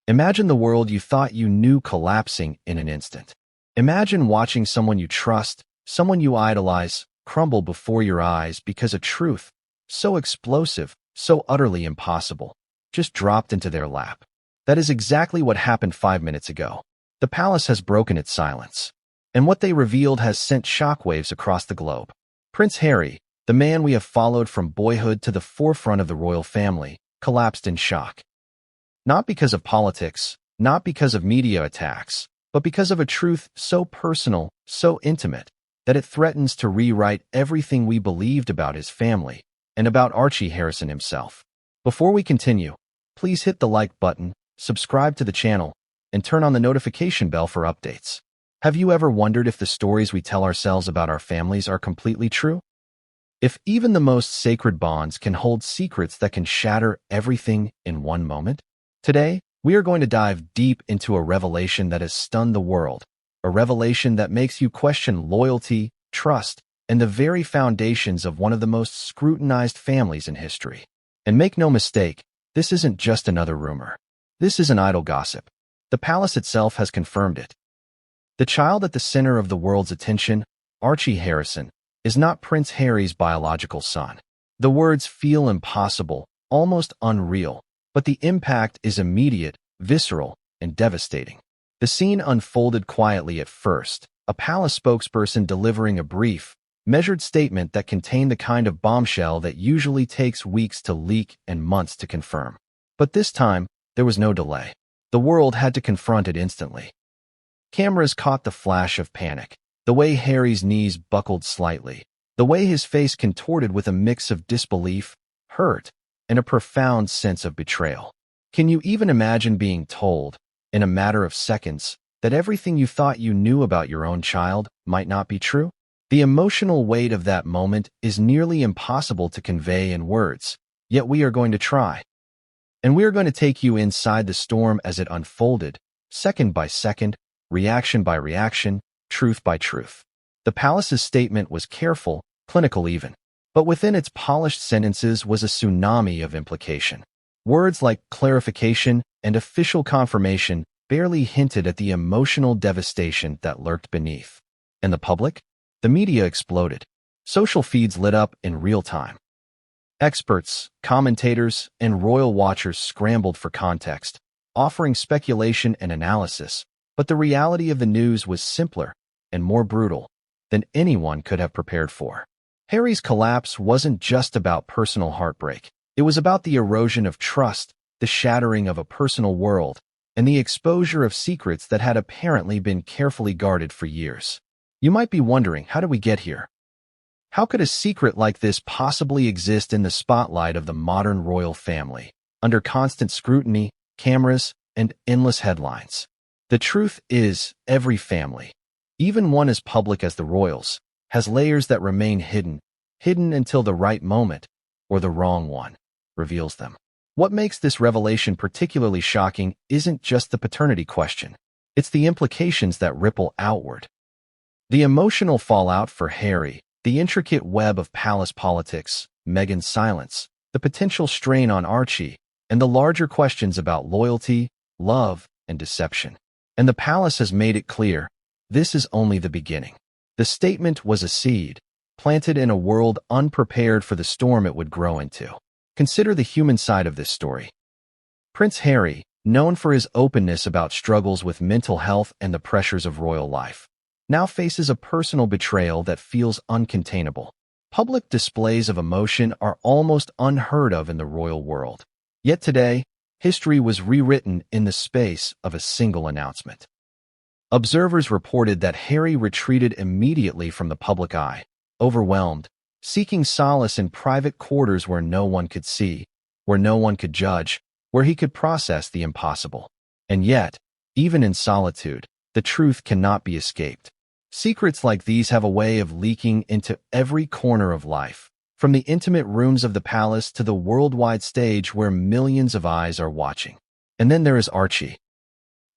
Imagine the world you thought you knew collapsing in an instant. Imagine watching someone you trust, someone you idolize, crumble before your eyes because a truth, so explosive, so utterly impossible, just dropped into their lap. That is exactly what happened 5 minutes ago. The palace has broken its silence, and what they revealed has sent shockwaves across the globe. Prince Harry, the man we have followed from boyhood to the forefront of the royal family, collapsed in shock. Not because of politics, not because of media attacks, but because of a truth so personal, so intimate, that it threatens to rewrite everything we believed about his family and about Archie Harrison himself. Before we continue, please hit the like button, subscribe to the channel, and turn on the notification bell for updates. Have you ever wondered if the stories we tell ourselves about our families are completely true? If even the most sacred bonds can hold secrets that can shatter everything in one moment? Today, we are going to dive deep into a revelation that has stunned the world, a revelation that makes you question loyalty, trust, and the very foundations of one of the most scrutinized families in history. And make no mistake, this isn't just another rumor. This is an idle gossip. The palace itself has confirmed it. The child at the center of the world's attention, Archie Harrison, is not Prince Harry's biological son. The words feel impossible, almost unreal, but the impact is immediate, visceral, and devastating. The scene unfolded quietly at first, a palace spokesperson delivering a brief, measured statement that contained the kind of bombshell that usually takes weeks to leak and months to confirm. But this time, there was no delay. The world had to confront it instantly. Cameras caught the flash of panic, the way Harry's knees buckled slightly, the way his face contorted with a mix of disbelief, hurt, and a profound sense of betrayal. Can you even imagine being told, in a matter of seconds, that everything you thought you knew about your own child might not be true? The emotional weight of that moment is nearly impossible to convey in words, yet we are going to try. And we are going to take you inside the storm as it unfolded, second by second, reaction by reaction, truth by truth. The palace's statement was careful, clinical even, but within its polished sentences was a tsunami of implication. Words like clarification and official confirmation barely hinted at the emotional devastation that lurked beneath. And the public? The media exploded. Social feeds lit up in real time. Experts, commentators, and royal watchers scrambled for context, offering speculation and analysis, but the reality of the news was simpler and more brutal than anyone could have prepared for. Harry's collapse wasn't just about personal heartbreak. It was about the erosion of trust, the shattering of a personal world, and the exposure of secrets that had apparently been carefully guarded for years. You might be wondering, how did we get here? How could a secret like this possibly exist in the spotlight of the modern royal family, under constant scrutiny, cameras, and endless headlines? The truth is, every family, even one as public as the royals, has layers that remain hidden until the right moment, or the wrong one, reveals them. What makes this revelation particularly shocking isn't just the paternity question. It's the implications that ripple outward. The emotional fallout for Harry, the intricate web of palace politics, Meghan's silence, the potential strain on Archie, and the larger questions about loyalty, love, and deception. And the palace has made it clear, this is only the beginning. The statement was a seed, planted in a world unprepared for the storm it would grow into. Consider the human side of this story. Prince Harry, known for his openness about struggles with mental health and the pressures of royal life, now faces a personal betrayal that feels uncontainable. Public displays of emotion are almost unheard of in the royal world. Yet today, history was rewritten in the space of a single announcement. Observers reported that Harry retreated immediately from the public eye, overwhelmed, seeking solace in private quarters where no one could see, where no one could judge, where he could process the impossible. And yet, even in solitude, the truth cannot be escaped. Secrets like these have a way of leaking into every corner of life, from the intimate rooms of the palace to the worldwide stage where millions of eyes are watching. And then there is Archie,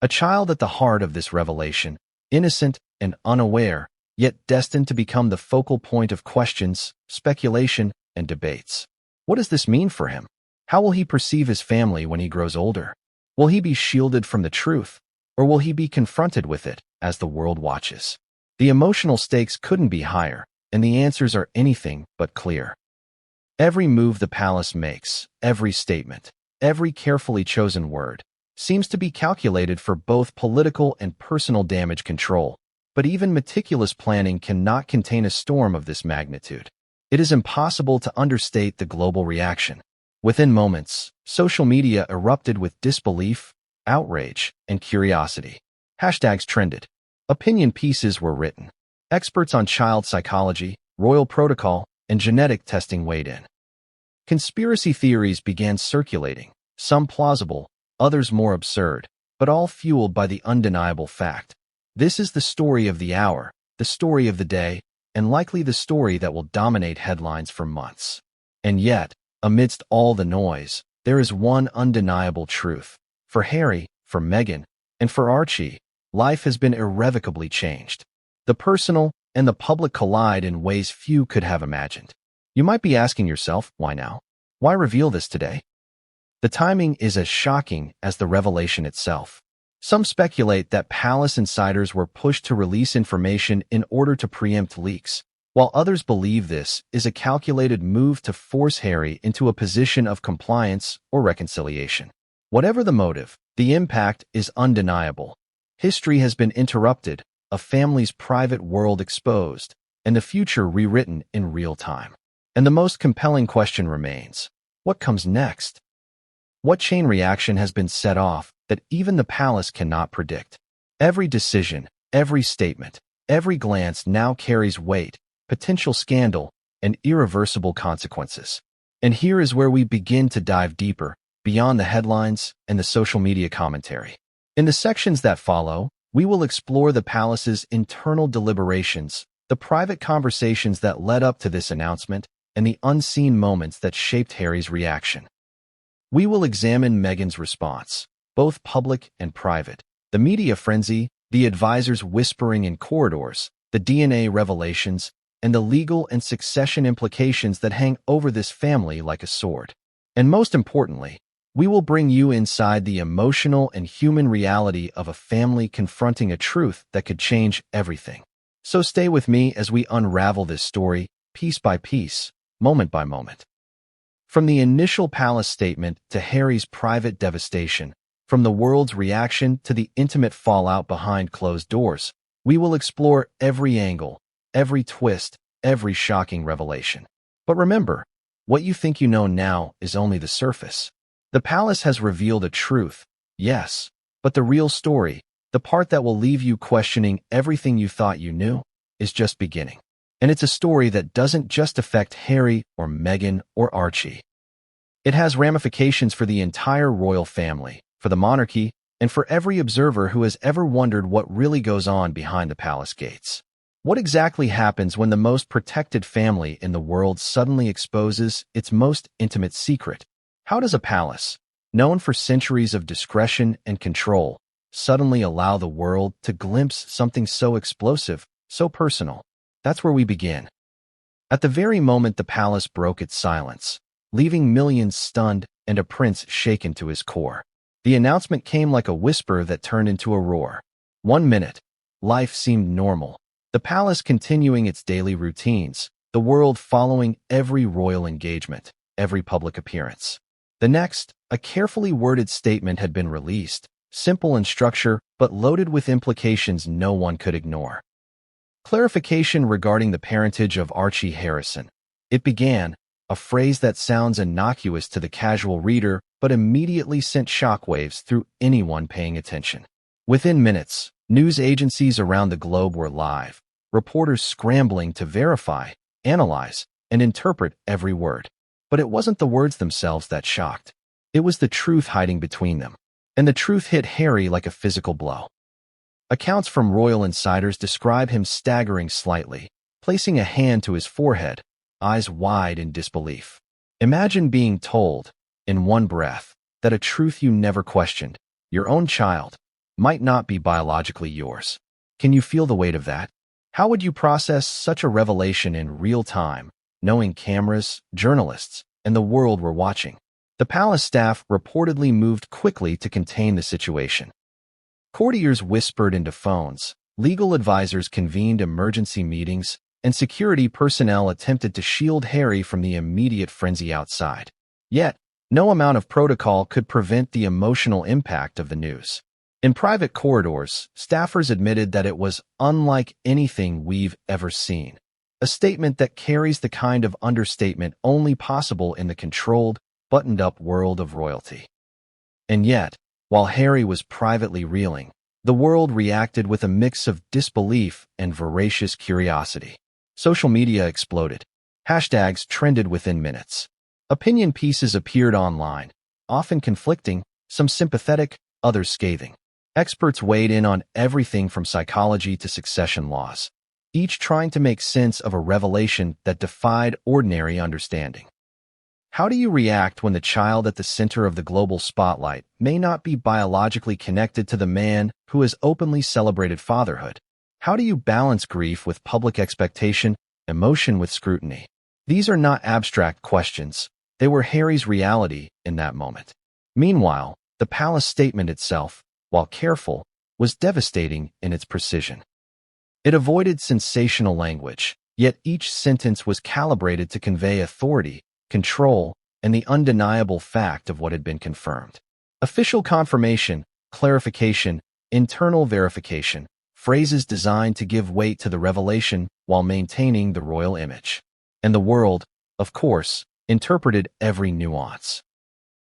a child at the heart of this revelation, innocent and unaware, yet destined to become the focal point of questions, speculation, and debates. What does this mean for him? How will he perceive his family when he grows older? Will he be shielded from the truth, or will he be confronted with it as the world watches? The emotional stakes couldn't be higher, and the answers are anything but clear. Every move the palace makes, every statement, every carefully chosen word, seems to be calculated for both political and personal damage control, but even meticulous planning cannot contain a storm of this magnitude. It is impossible to understate the global reaction. Within moments, social media erupted with disbelief, outrage, and curiosity. Hashtags trended. Opinion pieces were written. Experts on child psychology, royal protocol, and genetic testing weighed in. Conspiracy theories began circulating, some plausible, others more absurd, but all fueled by the undeniable fact. This is the story of the hour, the story of the day, and likely the story that will dominate headlines for months. And yet, amidst all the noise, there is one undeniable truth. For Harry, for Meghan, and for Archie, life has been irrevocably changed. The personal and the public collide in ways few could have imagined. You might be asking yourself, why now? Why reveal this today? The timing is as shocking as the revelation itself. Some speculate that palace insiders were pushed to release information in order to preempt leaks, while others believe this is a calculated move to force Harry into a position of compliance or reconciliation. Whatever the motive, the impact is undeniable. History has been interrupted, a family's private world exposed, and the future rewritten in real time. And the most compelling question remains: what comes next? What chain reaction has been set off that even the palace cannot predict? Every decision, every statement, every glance now carries weight, potential scandal, and irreversible consequences. And here is where we begin to dive deeper, beyond the headlines and the social media commentary. In the sections that follow, we will explore the palace's internal deliberations, the private conversations that led up to this announcement, and the unseen moments that shaped Harry's reaction. We will examine Meghan's response, both public and private, the media frenzy, the advisors whispering in corridors, the DNA revelations, and the legal and succession implications that hang over this family like a sword. And most importantly, we will bring you inside the emotional and human reality of a family confronting a truth that could change everything. So stay with me as we unravel this story, piece by piece, moment by moment. From the initial palace statement to Harry's private devastation, from the world's reaction to the intimate fallout behind closed doors, we will explore every angle, every twist, every shocking revelation. But remember, what you think you know now is only the surface. The palace has revealed a truth, yes, but the real story, the part that will leave you questioning everything you thought you knew, is just beginning. And it's a story that doesn't just affect Harry or Meghan or Archie. It has ramifications for the entire royal family, for the monarchy, and for every observer who has ever wondered what really goes on behind the palace gates. What exactly happens when the most protected family in the world suddenly exposes its most intimate secret? How does a palace, known for centuries of discretion and control, suddenly allow the world to glimpse something so explosive, so personal? That's where we begin. At the very moment the palace broke its silence, leaving millions stunned and a prince shaken to his core, the announcement came like a whisper that turned into a roar. 1 minute, life seemed normal, the palace continuing its daily routines, the world following every royal engagement, every public appearance. The next, a carefully worded statement had been released, simple in structure but loaded with implications no one could ignore. Clarification regarding the parentage of Archie Harrison. It began, a phrase that sounds innocuous to the casual reader but immediately sent shockwaves through anyone paying attention. Within minutes, news agencies around the globe were live, reporters scrambling to verify, analyze, and interpret every word. But it wasn't the words themselves that shocked. It was the truth hiding between them. And the truth hit Harry like a physical blow. Accounts from royal insiders describe him staggering slightly, placing a hand to his forehead, eyes wide in disbelief. Imagine being told, in one breath, that a truth you never questioned, your own child, might not be biologically yours. Can you feel the weight of that? How would you process such a revelation in real time, knowing cameras, journalists, and the world were watching? The palace staff reportedly moved quickly to contain the situation. Courtiers whispered into phones, legal advisors convened emergency meetings, and security personnel attempted to shield Harry from the immediate frenzy outside. Yet, no amount of protocol could prevent the emotional impact of the news. In private corridors, staffers admitted that it was unlike anything we've ever seen, a statement that carries the kind of understatement only possible in the controlled, buttoned-up world of royalty. And yet, while Harry was privately reeling, the world reacted with a mix of disbelief and voracious curiosity. Social media exploded. Hashtags trended within minutes. Opinion pieces appeared online, often conflicting, some sympathetic, others scathing. Experts weighed in on everything from psychology to succession laws, each trying to make sense of a revelation that defied ordinary understanding. How do you react when the child at the center of the global spotlight may not be biologically connected to the man who has openly celebrated fatherhood? How do you balance grief with public expectation, emotion with scrutiny? These are not abstract questions. They were Harry's reality in that moment. Meanwhile, the palace statement itself, while careful, was devastating in its precision. It avoided sensational language, yet each sentence was calibrated to convey authority, control, and the undeniable fact of what had been confirmed. Official confirmation, clarification, internal verification, phrases designed to give weight to the revelation while maintaining the royal image. And the world, of course, interpreted every nuance.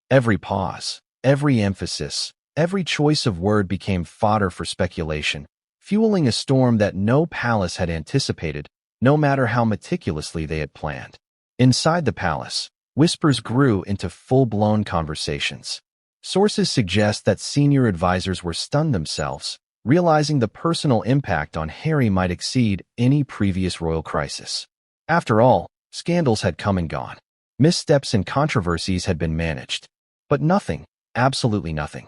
Every pause, every emphasis, every choice of word became fodder for speculation, fueling a storm that no palace had anticipated, no matter how meticulously they had planned. Inside the palace, whispers grew into full-blown conversations. Sources suggest that senior advisors were stunned themselves, realizing the personal impact on Harry might exceed any previous royal crisis. After all, scandals had come and gone. Missteps and controversies had been managed. But nothing, absolutely nothing,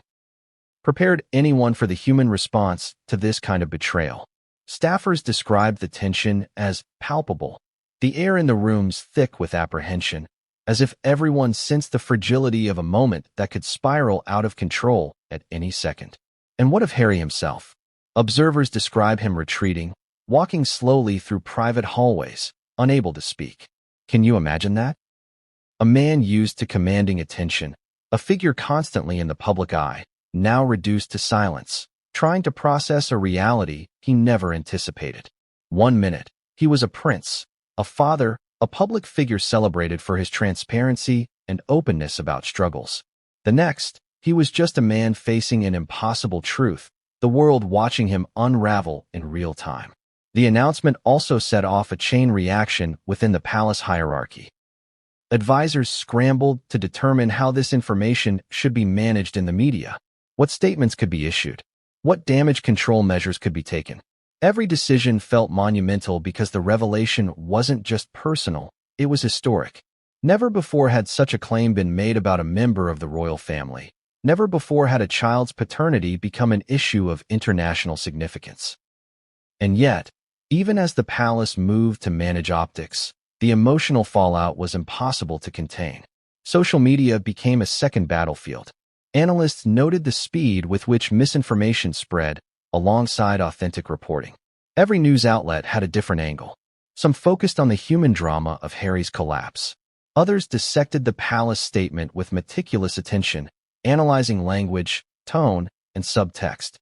prepared anyone for the human response to this kind of betrayal. Staffers described the tension as palpable, the air in the rooms thick with apprehension, as if everyone sensed the fragility of a moment that could spiral out of control at any second. And what of Harry himself? Observers describe him retreating, walking slowly through private hallways, unable to speak. Can you imagine that? A man used to commanding attention, a figure constantly in the public eye, now reduced to silence, trying to process a reality he never anticipated. 1 minute, he was a prince, a father, a public figure celebrated for his transparency and openness about struggles. The next, he was just a man facing an impossible truth, the world watching him unravel in real time. The announcement also set off a chain reaction within the palace hierarchy. Advisors scrambled to determine how this information should be managed in the media, what statements could be issued, what damage control measures could be taken. Every decision felt monumental because the revelation wasn't just personal, it was historic. Never before had such a claim been made about a member of the royal family. Never before had a child's paternity become an issue of international significance. And yet, even as the palace moved to manage optics, the emotional fallout was impossible to contain. Social media became a second battlefield. Analysts noted the speed with which misinformation spread, alongside authentic reporting. Every news outlet had a different angle. Some focused on the human drama of Harry's collapse. Others dissected the palace statement with meticulous attention, analyzing language, tone, and subtext.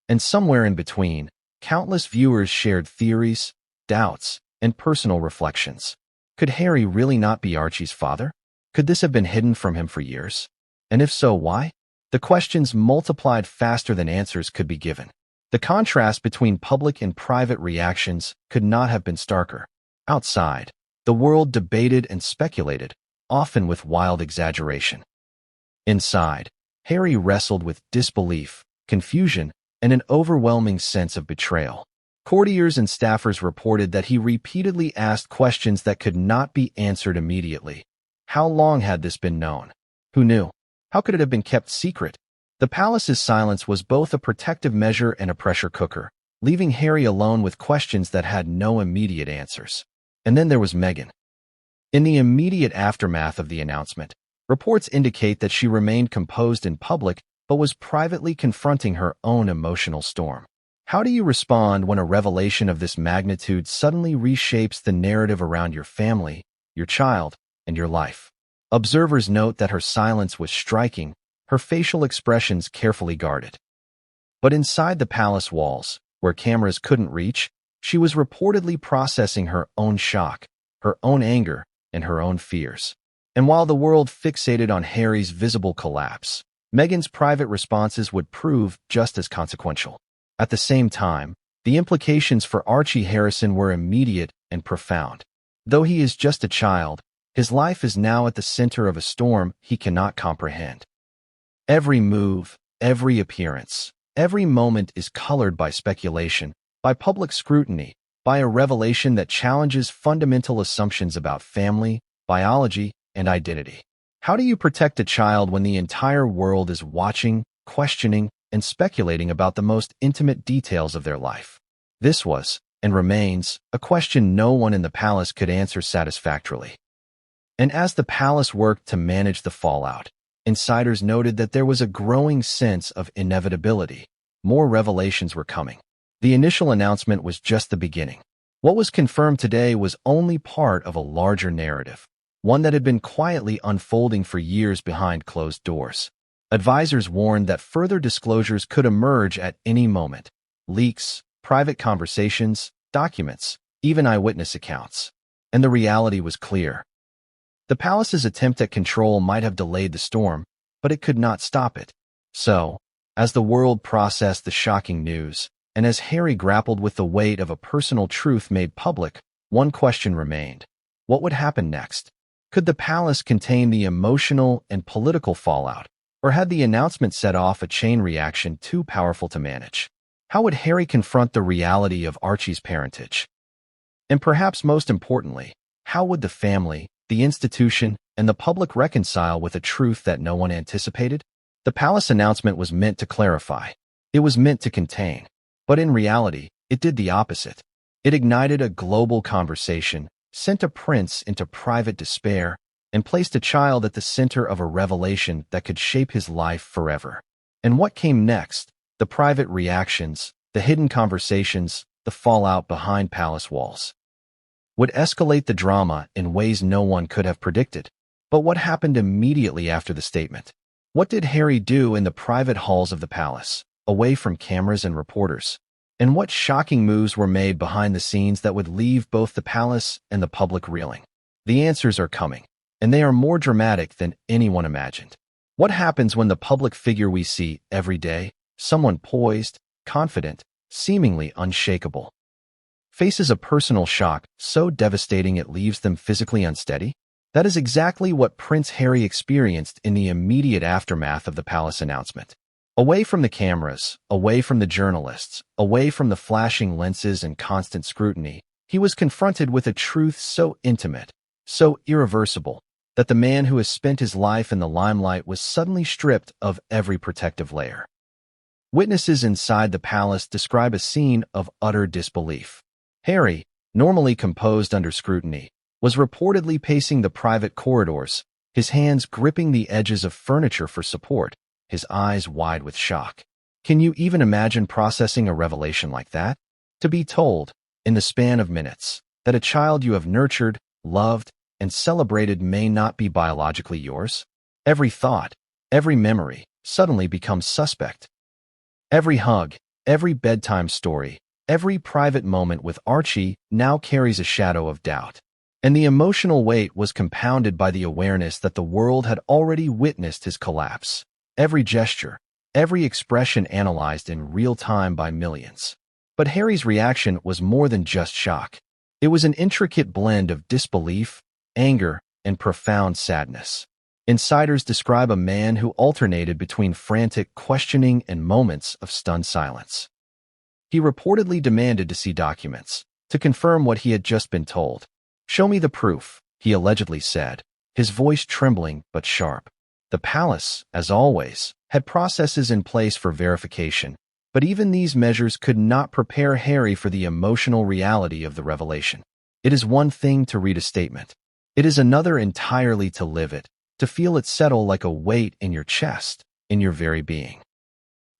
And somewhere in between, countless viewers shared theories, doubts, and personal reflections. Could Harry really not be Archie's father? Could this have been hidden from him for years? And if so, why? The questions multiplied faster than answers could be given. The contrast between public and private reactions could not have been starker. Outside, the world debated and speculated, often with wild exaggeration. Inside, Harry wrestled with disbelief, confusion, and an overwhelming sense of betrayal. Courtiers and staffers reported that he repeatedly asked questions that could not be answered immediately. How long had this been known? Who knew? How could it have been kept secret? The palace's silence was both a protective measure and a pressure cooker, leaving Harry alone with questions that had no immediate answers. And then there was Meghan. In the immediate aftermath of the announcement, Reports indicate that she remained composed in public but was privately confronting her own emotional storm. How do you respond when a revelation of this magnitude suddenly reshapes the narrative around your family, your child, and your life? Observers note that her silence was striking, her facial expressions carefully guarded. But inside the palace walls, where cameras couldn't reach, she was reportedly processing her own shock, her own anger, and her own fears. And while the world fixated on Harry's visible collapse, Meghan's private responses would prove just as consequential. At the same time, the implications for Archie Harrison were immediate and profound. Though he is just a child, his life is now at the center of a storm he cannot comprehend. Every move, every appearance, every moment is colored by speculation, by public scrutiny, by a revelation that challenges fundamental assumptions about family, biology, and identity. How do you protect a child when the entire world is watching, questioning, and speculating about the most intimate details of their life? This was, and remains, a question no one in the palace could answer satisfactorily. And as the palace worked to manage the fallout, insiders noted that there was a growing sense of inevitability. More revelations were coming. The initial announcement was just the beginning. What was confirmed today was only part of a larger narrative, one that had been quietly unfolding for years behind closed doors. Advisors warned that further disclosures could emerge at any moment. Leaks, private conversations, documents, even eyewitness accounts. And the reality was clear. The palace's attempt at control might have delayed the storm, but it could not stop it. So, as the world processed the shocking news, and as Harry grappled with the weight of a personal truth made public, one question remained. What would happen next? Could the palace contain the emotional and political fallout, or had the announcement set off a chain reaction too powerful to manage? How would Harry confront the reality of Archie's parentage? And perhaps most importantly, how would the family, the institution, and the public reconcile with a truth that no one anticipated? The palace announcement was meant to clarify. It was meant to contain. But in reality, it did the opposite. It ignited a global conversation, sent a prince into private despair, and placed a child at the center of a revelation that could shape his life forever. And what came next? The private reactions, the hidden conversations, the fallout behind palace walls would escalate the drama in ways no one could have predicted. But what happened immediately after the statement? What did Harry do in the private halls of the palace, away from cameras and reporters? And what shocking moves were made behind the scenes that would leave both the palace and the public reeling? The answers are coming, and they are more dramatic than anyone imagined. What happens when the public figure we see every day, someone poised, confident, seemingly unshakable, faces a personal shock so devastating it leaves them physically unsteady? That is exactly what Prince Harry experienced in the immediate aftermath of the palace announcement. Away from the cameras, away from the journalists, away from the flashing lenses and constant scrutiny, he was confronted with a truth so intimate, so irreversible, that the man who has spent his life in the limelight was suddenly stripped of every protective layer. Witnesses inside the palace describe a scene of utter disbelief. Harry, normally composed under scrutiny, was reportedly pacing the private corridors, his hands gripping the edges of furniture for support, his eyes wide with shock. Can you even imagine processing a revelation like that? To be told, in the span of minutes, that a child you have nurtured, loved, and celebrated may not be biologically yours? Every thought, every memory, suddenly becomes suspect. Every hug, every bedtime story, every private moment with Archie now carries a shadow of doubt. And the emotional weight was compounded by the awareness that the world had already witnessed his collapse. Every gesture, every expression analyzed in real time by millions. But Harry's reaction was more than just shock. It was an intricate blend of disbelief, anger, and profound sadness. Insiders describe a man who alternated between frantic questioning and moments of stunned silence. He reportedly demanded to see documents, to confirm what he had just been told. "Show me the proof," he allegedly said, his voice trembling but sharp. The palace, as always, had processes in place for verification, but even these measures could not prepare Harry for the emotional reality of the revelation. It is one thing to read a statement. It is another entirely to live it, to feel it settle like a weight in your chest, in your very being.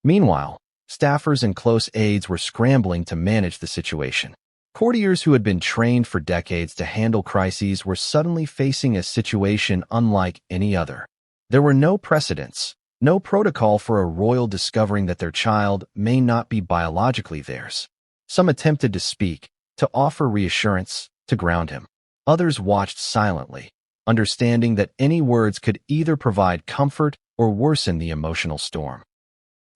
Meanwhile, staffers and close aides were scrambling to manage the situation. Courtiers who had been trained for decades to handle crises were suddenly facing a situation unlike any other. There were no precedents, no protocol for a royal discovering that their child may not be biologically theirs. Some attempted to speak, to offer reassurance, to ground him. Others watched silently, understanding that any words could either provide comfort or worsen the emotional storm.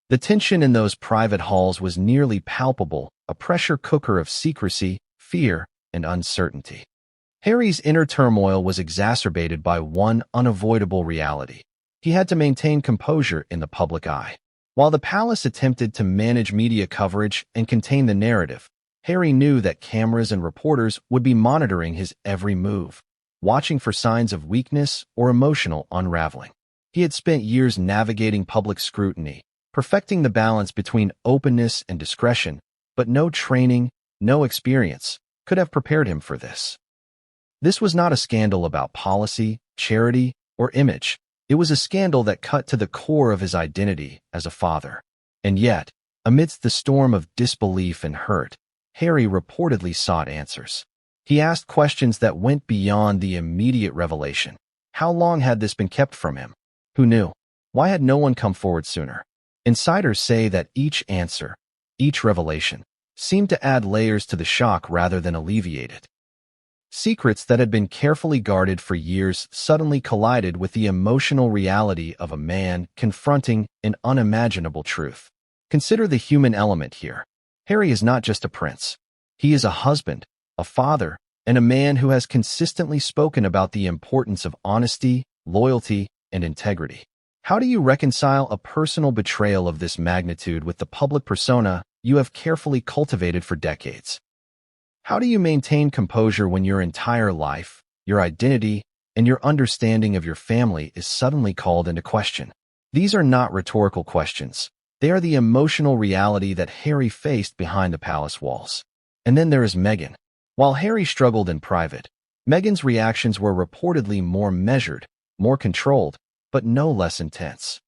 The tension in those private halls was nearly palpable, a pressure cooker of secrecy, fear, and uncertainty. Harry's inner turmoil was exacerbated by one unavoidable reality. He had to maintain composure in the public eye. While the palace attempted to manage media coverage and contain the narrative, Harry knew that cameras and reporters would be monitoring his every move, watching for signs of weakness or emotional unraveling. He had spent years navigating public scrutiny, perfecting the balance between openness and discretion, but no training, no experience could have prepared him for this. This was not a scandal about policy, charity, or image. It was a scandal that cut to the core of his identity as a father. And yet, amidst the storm of disbelief and hurt, Harry reportedly sought answers. He asked questions that went beyond the immediate revelation. How long had this been kept from him? Who knew? Why had no one come forward sooner? Insiders say that each answer, each revelation, seemed to add layers to the shock rather than alleviate it. Secrets that had been carefully guarded for years suddenly collided with the emotional reality of a man confronting an unimaginable truth. Consider the human element here. Harry is not just a prince. He is a husband, a father, and a man who has consistently spoken about the importance of honesty, loyalty, and integrity. How do you reconcile a personal betrayal of this magnitude with the public persona you have carefully cultivated for decades? How do you maintain composure when your entire life, your identity, and your understanding of your family is suddenly called into question? These are not rhetorical questions. They are the emotional reality that Harry faced behind the palace walls. And then there is Meghan. While Harry struggled in private, Meghan's reactions were reportedly more measured, more controlled, but no less intense.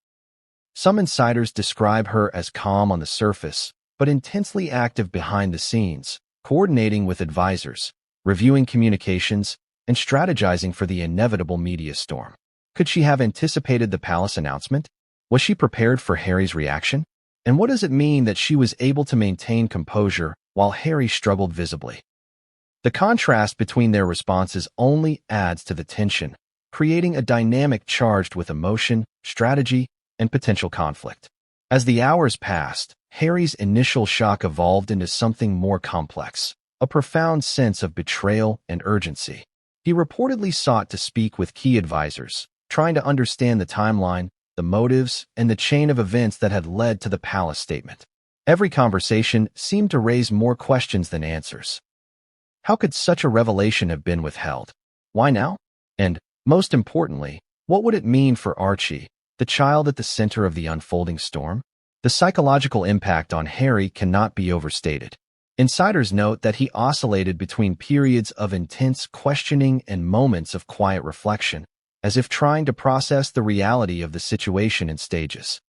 Some insiders describe her as calm on the surface, but intensely active behind the scenes, coordinating with advisors, reviewing communications, and strategizing for the inevitable media storm. Could she have anticipated the palace announcement? Was she prepared for Harry's reaction? And what does it mean that she was able to maintain composure while Harry struggled visibly? The contrast between their responses only adds to the tension, creating a dynamic charged with emotion, strategy, and potential conflict. As the hours passed, Harry's initial shock evolved into something more complex, a profound sense of betrayal and urgency. He reportedly sought to speak with key advisors, trying to understand the timeline, the motives, and the chain of events that had led to the palace statement. Every conversation seemed to raise more questions than answers. How could such a revelation have been withheld? Why now? And, most importantly, what would it mean for Archie, the child at the center of the unfolding storm? The psychological impact on Harry cannot be overstated. Insiders note that he oscillated between periods of intense questioning and moments of quiet reflection, as if trying to process the reality of the situation in stages.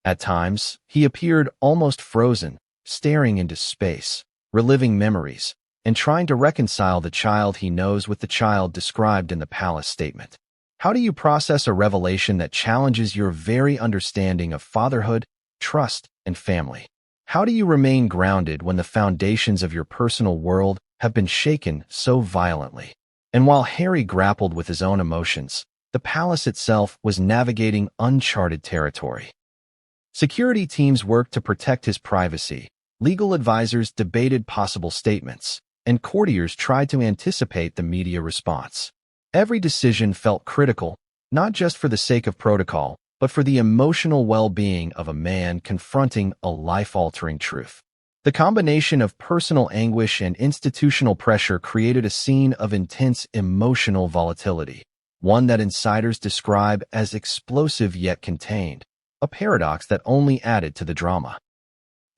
At times, he appeared almost frozen, staring into space, reliving memories, and trying to reconcile the child he knows with the child described in the palace statement. How do you process a revelation that challenges your very understanding of fatherhood, trust, and family? How do you remain grounded when the foundations of your personal world have been shaken so violently? And while Harry grappled with his own emotions, the palace itself was navigating uncharted territory. Security teams worked to protect his privacy, legal advisors debated possible statements, and courtiers tried to anticipate the media response. Every decision felt critical, not just for the sake of protocol, but for the emotional well-being of a man confronting a life-altering truth. The combination of personal anguish and institutional pressure created a scene of intense emotional volatility, one that insiders describe as explosive yet contained, a paradox that only added to the drama.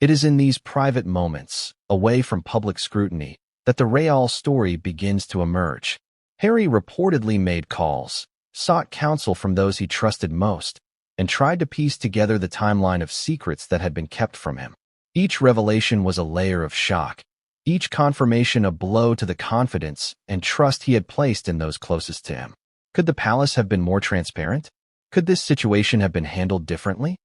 It is in these private moments, away from public scrutiny, that the real story begins to emerge. Harry reportedly made calls, sought counsel from those he trusted most, and tried to piece together the timeline of secrets that had been kept from him. Each revelation was a layer of shock, each confirmation a blow to the confidence and trust he had placed in those closest to him. Could the palace have been more transparent? Could this situation have been handled differently?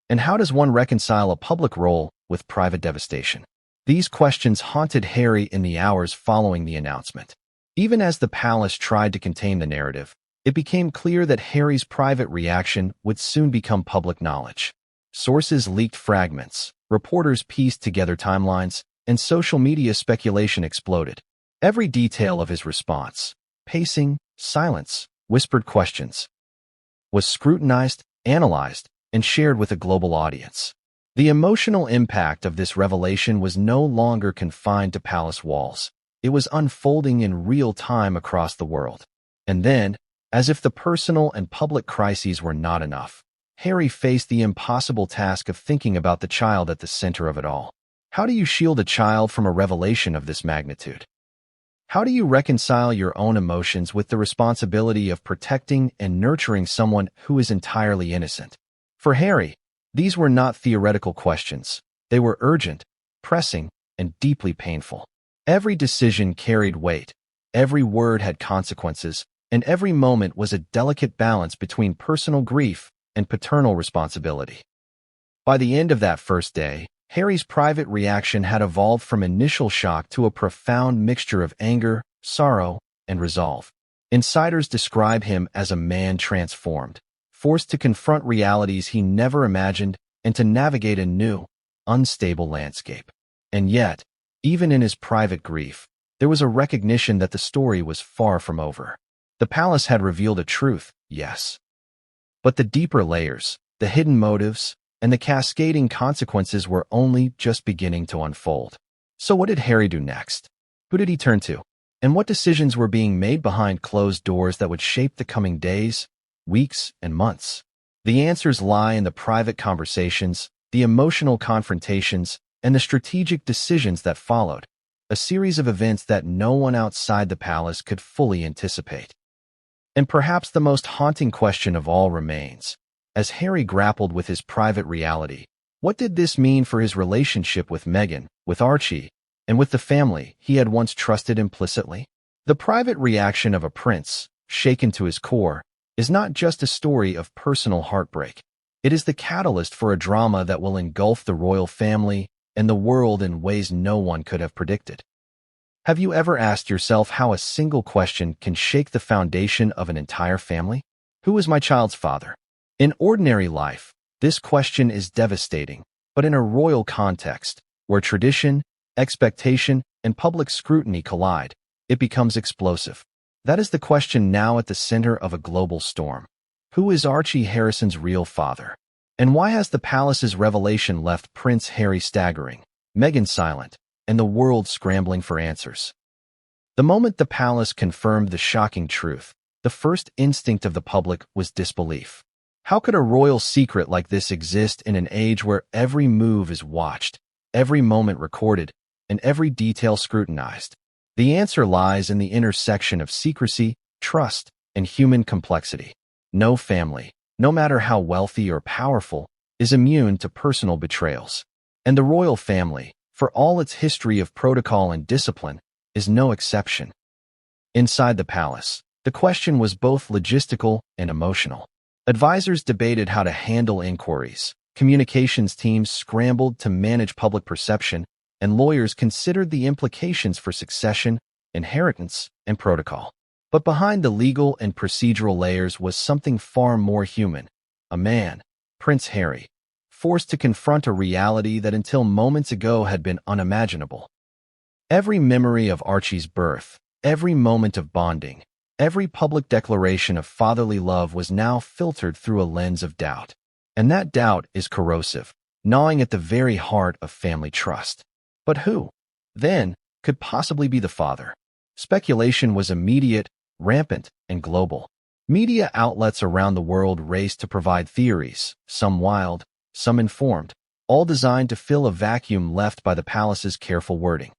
And how does one reconcile a public role with private devastation? These questions haunted Harry in the hours following the announcement. Even as the palace tried to contain the narrative, it became clear that Harry's private reaction would soon become public knowledge. Sources leaked fragments, reporters pieced together timelines, and social media speculation exploded. Every detail of his response, pacing, silence, whispered questions, was scrutinized, analyzed, and shared with a global audience. The emotional impact of this revelation was no longer confined to palace walls. It was unfolding in real time across the world. And then, as if the personal and public crises were not enough, Harry faced the impossible task of thinking about the child at the center of it all. How do you shield a child from a revelation of this magnitude? How do you reconcile your own emotions with the responsibility of protecting and nurturing someone who is entirely innocent? For Harry, these were not theoretical questions. They were urgent, pressing, and deeply painful. Every decision carried weight, every word had consequences, and every moment was a delicate balance between personal grief and paternal responsibility. By the end of that first day, Harry's private reaction had evolved from initial shock to a profound mixture of anger, sorrow, and resolve. Insiders describe him as a man transformed, forced to confront realities he never imagined and to navigate a new, unstable landscape. And yet, even in his private grief, there was a recognition that the story was far from over. The palace had revealed a truth, yes. But the deeper layers, the hidden motives, and the cascading consequences were only just beginning to unfold. So what did Harry do next? Who did he turn to? And what decisions were being made behind closed doors that would shape the coming days, weeks, and months? The answers lie in the private conversations, the emotional confrontations, and the strategic decisions that followed, a series of events that no one outside the palace could fully anticipate. And perhaps the most haunting question of all remains. As Harry grappled with his private reality, what did this mean for his relationship with Meghan, with Archie, and with the family he had once trusted implicitly? The private reaction of a prince, shaken to his core, is not just a story of personal heartbreak. It is the catalyst for a drama that will engulf the royal family and the world in ways no one could have predicted. Have you ever asked yourself how a single question can shake the foundation of an entire family? Who is my child's father? In ordinary life, this question is devastating, but in a royal context, where tradition, expectation, and public scrutiny collide, it becomes explosive. That is the question now at the center of a global storm. Who is Archie Harrison's real father? And why has the palace's revelation left Prince Harry staggering, Meghan silent, and the world scrambling for answers? The moment the palace confirmed the shocking truth, the first instinct of the public was disbelief. How could a royal secret like this exist in an age where every move is watched, every moment recorded, and every detail scrutinized? The answer lies in the intersection of secrecy, trust, and human complexity. No family, no matter how wealthy or powerful, is immune to personal betrayals. And the royal family, for all its history of protocol and discipline, is no exception. Inside the palace, the question was both logistical and emotional. Advisors debated how to handle inquiries, communications teams scrambled to manage public perception, and lawyers considered the implications for succession, inheritance, and protocol. But behind the legal and procedural layers was something far more human. A man, Prince Harry, forced to confront a reality that until moments ago had been unimaginable. Every memory of Archie's birth, every moment of bonding, every public declaration of fatherly love was now filtered through a lens of doubt. And that doubt is corrosive, gnawing at the very heart of family trust. But who, then, could possibly be the father? Speculation was immediate, rampant, and global. Media outlets around the world raced to provide theories, some wild, some informed, all designed to fill a vacuum left by the palace's careful wording.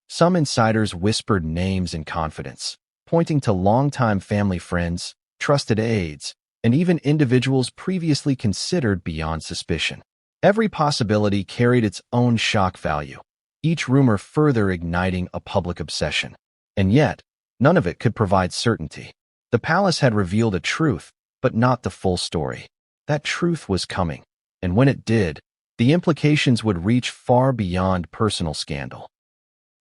Some insiders whispered names in confidence, pointing to longtime family friends, trusted aides, and even individuals previously considered beyond suspicion. Every possibility carried its own shock value, each rumor further igniting a public obsession. And yet, none of it could provide certainty. The palace had revealed a truth, but not the full story. That truth was coming, and when it did, the implications would reach far beyond personal scandal.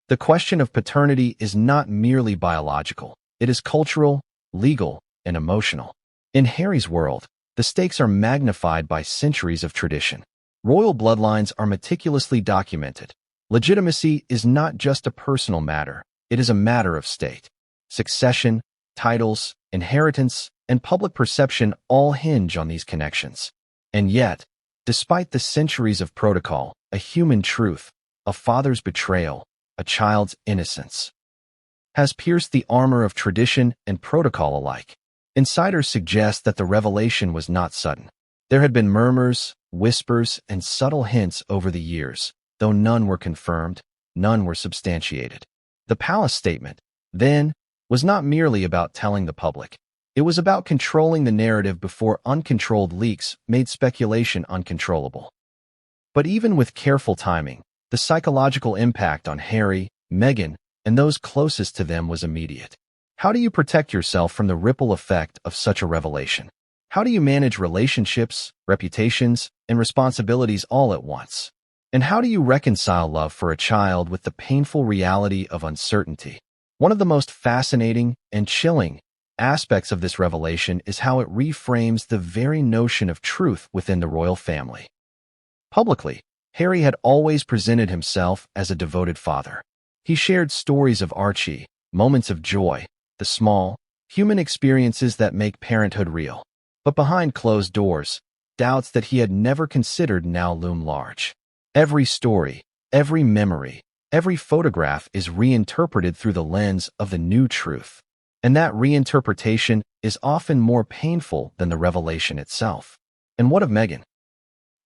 The question of paternity is not merely biological. It is cultural, legal, and emotional. In Harry's world, the stakes are magnified by centuries of tradition. Royal bloodlines are meticulously documented. Legitimacy is not just a personal matter. It is a matter of state. Succession, titles, inheritance, and public perception all hinge on these connections. And yet, despite the centuries of protocol, a human truth, a father's betrayal, a child's innocence, has pierced the armor of tradition and protocol alike. Insiders suggest that the revelation was not sudden. There had been murmurs, whispers, and subtle hints over the years, though none were confirmed, none were substantiated. The palace statement, then, was not merely about telling the public. It was about controlling the narrative before uncontrolled leaks made speculation uncontrollable. But even with careful timing, the psychological impact on Harry, Meghan, and those closest to them was immediate. How do you protect yourself from the ripple effect of such a revelation? How do you manage relationships, reputations, and responsibilities all at once? And how do you reconcile love for a child with the painful reality of uncertainty? One of the most fascinating and chilling aspects of this revelation is how it reframes the very notion of truth within the royal family. Publicly, Harry had always presented himself as a devoted father. He shared stories of Archie, moments of joy, the small, human experiences that make parenthood real. But behind closed doors, doubts that he had never considered now loom large. Every story, every memory, every photograph is reinterpreted through the lens of the new truth. And that reinterpretation is often more painful than the revelation itself. And what of Meghan?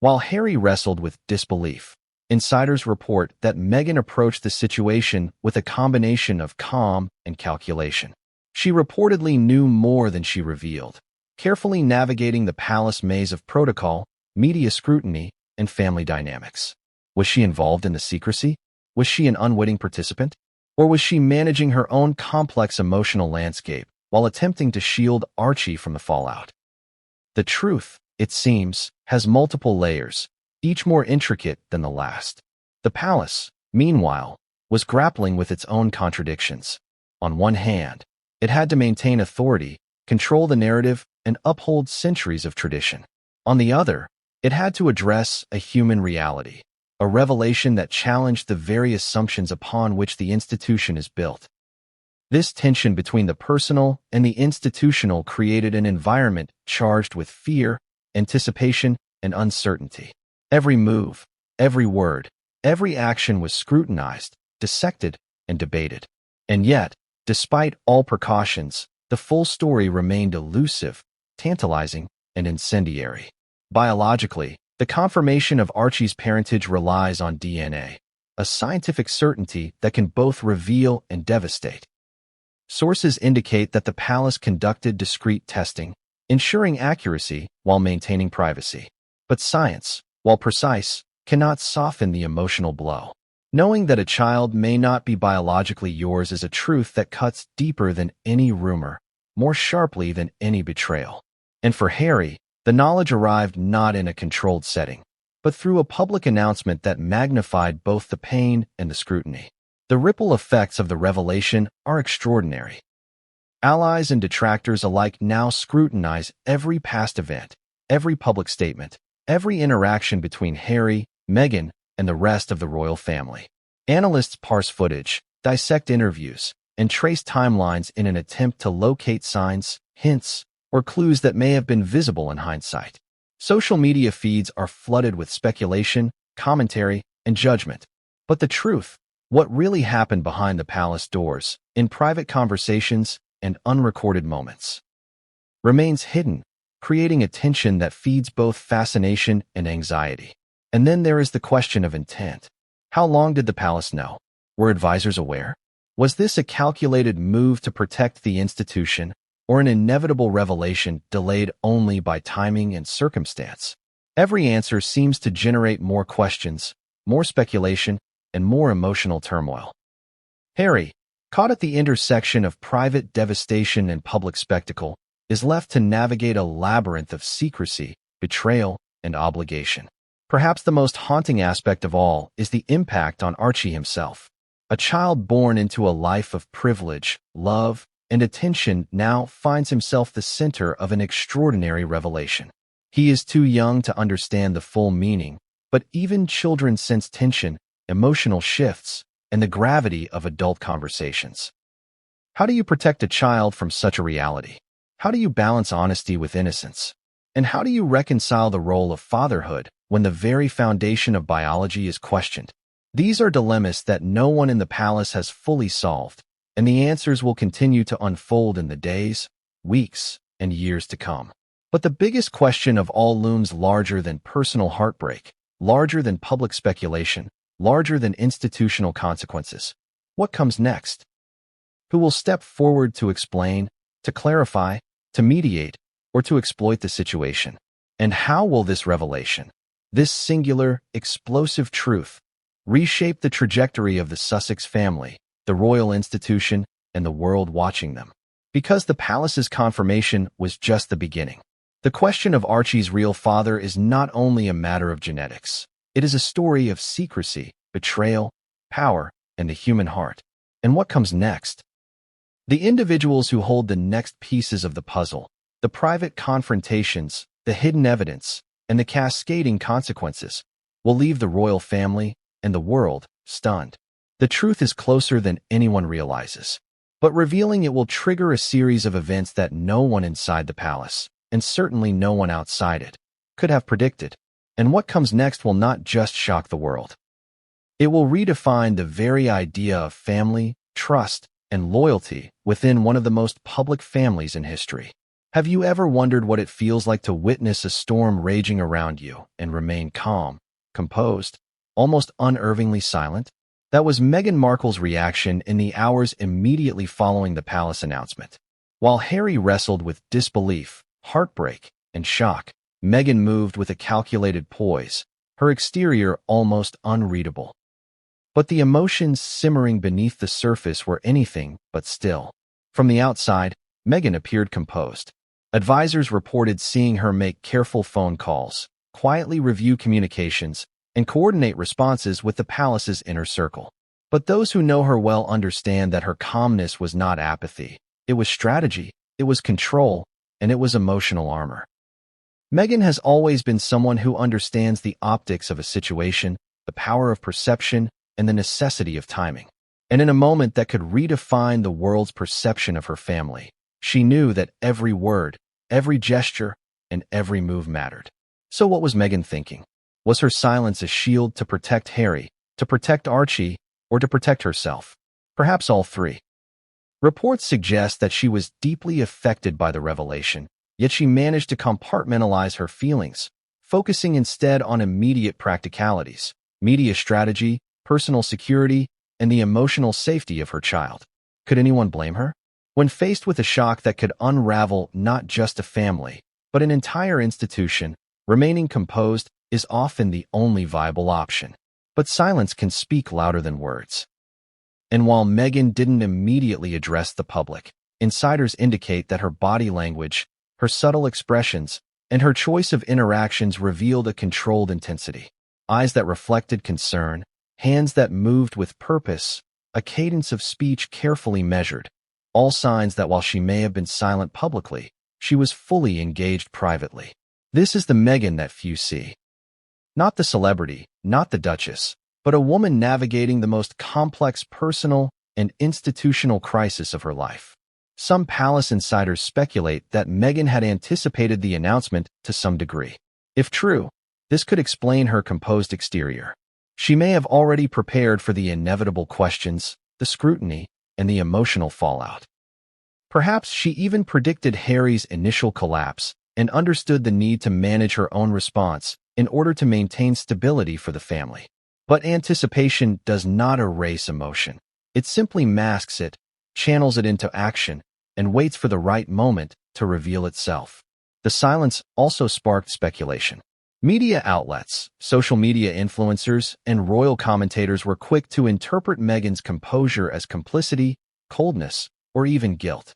While Harry wrestled with disbelief, insiders report that Meghan approached the situation with a combination of calm and calculation. She reportedly knew more than she revealed, carefully navigating the palace maze of protocol, media scrutiny, and family dynamics. Was she involved in the secrecy? Was she an unwitting participant? Or was she managing her own complex emotional landscape while attempting to shield Archie from the fallout? The truth, it seems, has multiple layers, each more intricate than the last. The palace, meanwhile, was grappling with its own contradictions. On one hand, it had to maintain authority, control the narrative, and uphold centuries of tradition. On the other, it had to address a human reality, a revelation that challenged the very assumptions upon which the institution is built. This tension between the personal and the institutional created an environment charged with fear, anticipation, and uncertainty. Every move, every word, every action was scrutinized, dissected, and debated. And yet, despite all precautions, the full story remained elusive, tantalizing, and incendiary. Biologically, the confirmation of Archie's parentage relies on DNA, a scientific certainty that can both reveal and devastate. Sources indicate that the palace conducted discreet testing, ensuring accuracy while maintaining privacy. But science, while precise, cannot soften the emotional blow. Knowing that a child may not be biologically yours is a truth that cuts deeper than any rumor, more sharply than any betrayal. And for Harry, the knowledge arrived not in a controlled setting, but through a public announcement that magnified both the pain and the scrutiny. The ripple effects of the revelation are extraordinary. Allies and detractors alike now scrutinize every past event, every public statement, every interaction between Harry, Meghan, and the rest of the royal family. Analysts parse footage, dissect interviews, and trace timelines in an attempt to locate signs, hints, or clues that may have been visible in hindsight. Social media feeds are flooded with speculation, commentary, and judgment. But the truth, what really happened behind the palace doors, in private conversations and unrecorded moments, remains hidden, creating a tension that feeds both fascination and anxiety. And then there is the question of intent. How long did the palace know? Were advisors aware? Was this a calculated move to protect the institution, or an inevitable revelation delayed only by timing and circumstance? Every answer seems to generate more questions, more speculation, and more emotional turmoil. Harry, caught at the intersection of private devastation and public spectacle, is left to navigate a labyrinth of secrecy, betrayal, and obligation. Perhaps the most haunting aspect of all is the impact on Archie himself. A child born into a life of privilege, love, and attention now finds himself the center of an extraordinary revelation. He is too young to understand the full meaning, but even children sense tension, emotional shifts, and the gravity of adult conversations. How do you protect a child from such a reality? How do you balance honesty with innocence? And how do you reconcile the role of fatherhood when the very foundation of biology is questioned? These are dilemmas that no one in the palace has fully solved, and the answers will continue to unfold in the days, weeks, and years to come. But the biggest question of all looms larger than personal heartbreak, larger than public speculation, larger than institutional consequences. What comes next? Who will step forward to explain, to clarify, to mediate, or to exploit the situation? And how will this revelation, this singular, explosive truth, reshape the trajectory of the Sussex family, the royal institution, and the world watching them? Because the palace's confirmation was just the beginning. The question of Archie's real father is not only a matter of genetics. It is a story of secrecy, betrayal, power, and the human heart. And what comes next? The individuals who hold the next pieces of the puzzle, the private confrontations, the hidden evidence, and the cascading consequences, will leave the royal family and the world stunned. The truth is closer than anyone realizes, but revealing it will trigger a series of events that no one inside the palace, and certainly no one outside it, could have predicted. And what comes next will not just shock the world. It will redefine the very idea of family, trust, and loyalty within one of the most public families in history. Have you ever wondered what it feels like to witness a storm raging around you and remain calm, composed, almost unnervingly silent? That was Meghan Markle's reaction in the hours immediately following the palace announcement. While Harry wrestled with disbelief, heartbreak, and shock, Meghan moved with a calculated poise, her exterior almost unreadable. But the emotions simmering beneath the surface were anything but still. From the outside, Meghan appeared composed. Advisors reported seeing her make careful phone calls, quietly review communications, and coordinate responses with the palace's inner circle. But those who know her well understand that her calmness was not apathy. It was strategy, it was control, and it was emotional armor. Meghan has always been someone who understands the optics of a situation, the power of perception, and the necessity of timing. And in a moment that could redefine the world's perception of her family, she knew that every word, every gesture, and every move mattered. So what was Meghan thinking? Was her silence a shield to protect Harry, to protect Archie, or to protect herself? Perhaps all three. Reports suggest that she was deeply affected by the revelation, yet she managed to compartmentalize her feelings, focusing instead on immediate practicalities, media strategy, personal security, and the emotional safety of her child. Could anyone blame her? When faced with a shock that could unravel not just a family, but an entire institution, remaining composed is often the only viable option. But silence can speak louder than words. And while Meghan didn't immediately address the public, insiders indicate that her body language, her subtle expressions, and her choice of interactions revealed a controlled intensity. Eyes that reflected concern, hands that moved with purpose, a cadence of speech carefully measured, all signs that while she may have been silent publicly, she was fully engaged privately. This is the Meghan that few see. Not the celebrity, not the Duchess, but a woman navigating the most complex personal and institutional crisis of her life. Some palace insiders speculate that Meghan had anticipated the announcement to some degree. If true, this could explain her composed exterior. She may have already prepared for the inevitable questions, the scrutiny, and the emotional fallout. Perhaps she even predicted Harry's initial collapse and understood the need to manage her own response in order to maintain stability for the family. But anticipation does not erase emotion. It simply masks it, channels it into action, and waits for the right moment to reveal itself. The silence also sparked speculation. Media outlets, social media influencers, and royal commentators were quick to interpret Meghan's composure as complicity, coldness, or even guilt.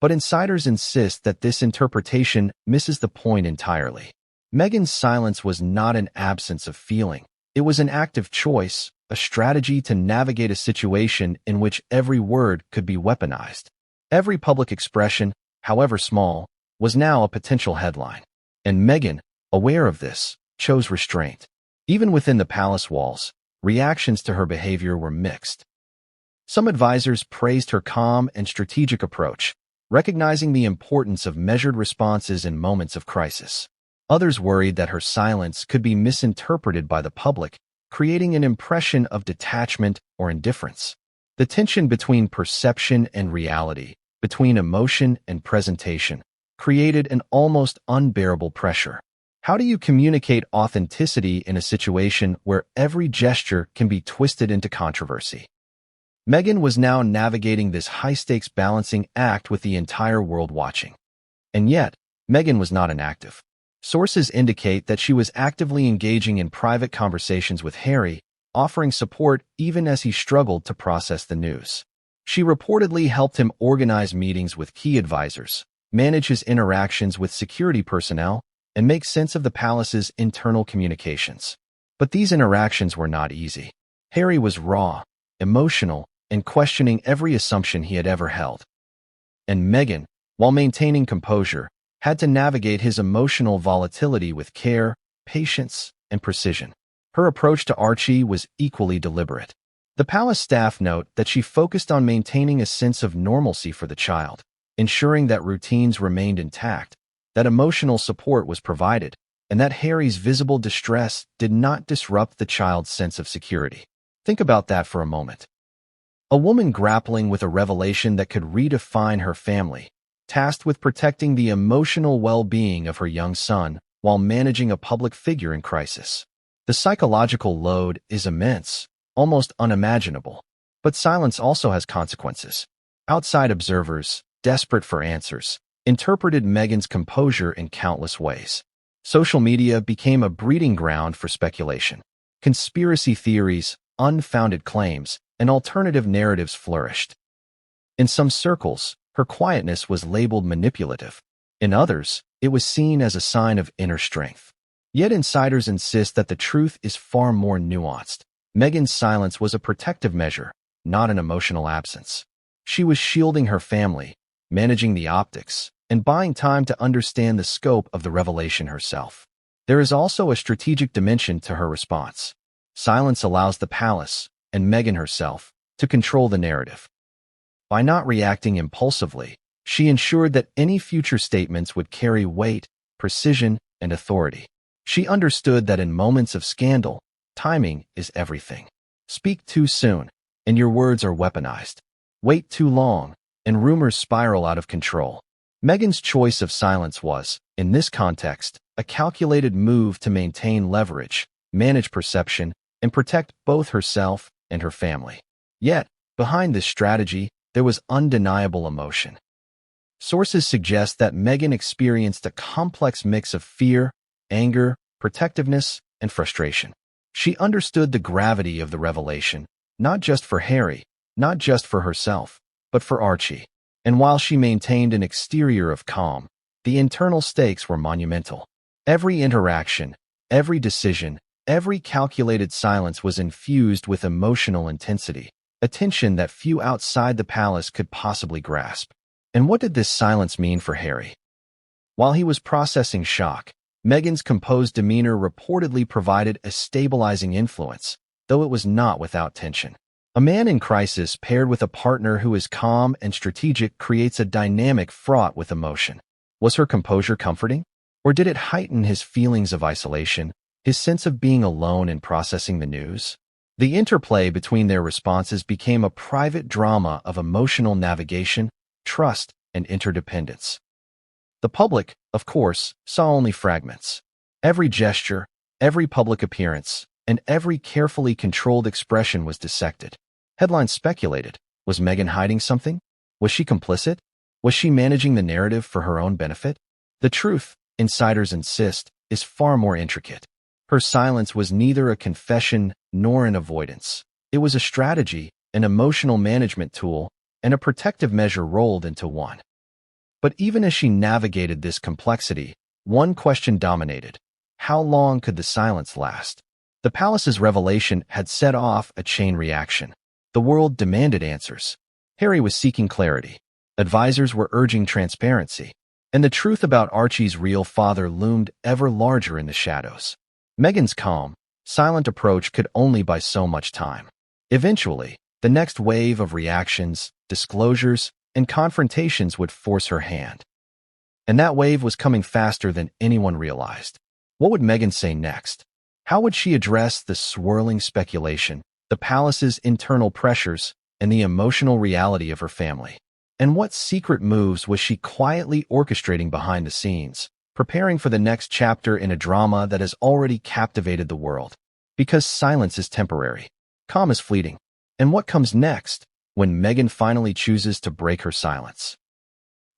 But insiders insist that this interpretation misses the point entirely. Meghan's silence was not an absence of feeling. It was an active choice, a strategy to navigate a situation in which every word could be weaponized. Every public expression, however small, was now a potential headline. And Meghan, aware of this, chose restraint. Even within the palace walls, reactions to her behavior were mixed. Some advisors praised her calm and strategic approach, recognizing the importance of measured responses in moments of crisis. Others worried that her silence could be misinterpreted by the public, creating an impression of detachment or indifference. The tension between perception and reality, between emotion and presentation, created an almost unbearable pressure. How do you communicate authenticity in a situation where every gesture can be twisted into controversy? Meghan was now navigating this high-stakes balancing act with the entire world watching. And yet, Meghan was not inactive. Sources indicate that she was actively engaging in private conversations with Harry, offering support even as he struggled to process the news. She reportedly helped him organize meetings with key advisors, manage his interactions with security personnel, and make sense of the palace's internal communications. But these interactions were not easy. Harry was raw, emotional, and questioning every assumption he had ever held. And Meghan, while maintaining composure, had to navigate his emotional volatility with care, patience, and precision. Her approach to Archie was equally deliberate. The palace staff note that she focused on maintaining a sense of normalcy for the child, ensuring that routines remained intact, that emotional support was provided, and that Harry's visible distress did not disrupt the child's sense of security. Think about that for a moment. A woman grappling with a revelation that could redefine her family, tasked with protecting the emotional well-being of her young son while managing a public figure in crisis. The psychological load is immense, almost unimaginable. But silence also has consequences. Outside observers, desperate for answers, interpreted Meghan's composure in countless ways. Social media became a breeding ground for speculation. Conspiracy theories, unfounded claims, and alternative narratives flourished. In some circles, her quietness was labeled manipulative. In others, it was seen as a sign of inner strength. Yet insiders insist that the truth is far more nuanced. Meghan's silence was a protective measure, not an emotional absence. She was shielding her family, managing the optics, and buying time to understand the scope of the revelation herself. There is also a strategic dimension to her response. Silence allows the palace, and Meghan herself, to control the narrative. By not reacting impulsively, she ensured that any future statements would carry weight, precision, and authority. She understood that in moments of scandal, timing is everything. Speak too soon, and your words are weaponized. Wait too long, and rumors spiral out of control. Meghan's choice of silence was, in this context, a calculated move to maintain leverage, manage perception, and protect both herself and her family. Yet, behind this strategy, there was undeniable emotion. Sources suggest that Meghan experienced a complex mix of fear, anger, protectiveness, and frustration. She understood the gravity of the revelation, not just for Harry, not just for herself, but for Archie. And while she maintained an exterior of calm, the internal stakes were monumental. Every interaction, every decision, every calculated silence was infused with emotional intensity, a tension that few outside the palace could possibly grasp. And what did this silence mean for Harry? While he was processing shock, Meghan's composed demeanor reportedly provided a stabilizing influence, though it was not without tension. A man in crisis paired with a partner who is calm and strategic creates a dynamic fraught with emotion. Was her composure comforting? Or did it heighten his feelings of isolation, his sense of being alone in processing the news? The interplay between their responses became a private drama of emotional navigation, trust, and interdependence. The public, of course, saw only fragments. Every gesture, every public appearance, and every carefully controlled expression was dissected. Headlines speculated. Was Meghan hiding something? Was she complicit? Was she managing the narrative for her own benefit? The truth, insiders insist, is far more intricate. Her silence was neither a confession nor an avoidance. It was a strategy, an emotional management tool, and a protective measure rolled into one. But even as she navigated this complexity, one question dominated. How long could the silence last? The palace's revelation had set off a chain reaction. The world demanded answers. Harry was seeking clarity. Advisors were urging transparency. And the truth about Archie's real father loomed ever larger in the shadows. Meghan's calm, silent approach could only buy so much time. Eventually, the next wave of reactions, disclosures, and confrontations would force her hand. And that wave was coming faster than anyone realized. What would Meghan say next? How would she address the swirling speculation, the palace's internal pressures, and the emotional reality of her family? And what secret moves was she quietly orchestrating behind the scenes, preparing for the next chapter in a drama that has already captivated the world? Because silence is temporary, calm is fleeting. And what comes next, when Meghan finally chooses to break her silence,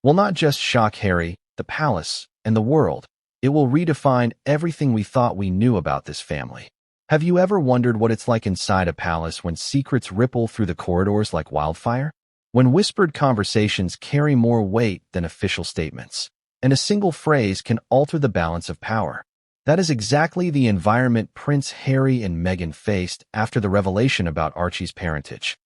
will not just shock Harry, the palace, and the world. It will redefine everything we thought we knew about this family. Have you ever wondered what it's like inside a palace when secrets ripple through the corridors like wildfire? When whispered conversations carry more weight than official statements, and a single phrase can alter the balance of power? That is exactly the environment Prince Harry and Meghan faced after the revelation about Archie's parentage.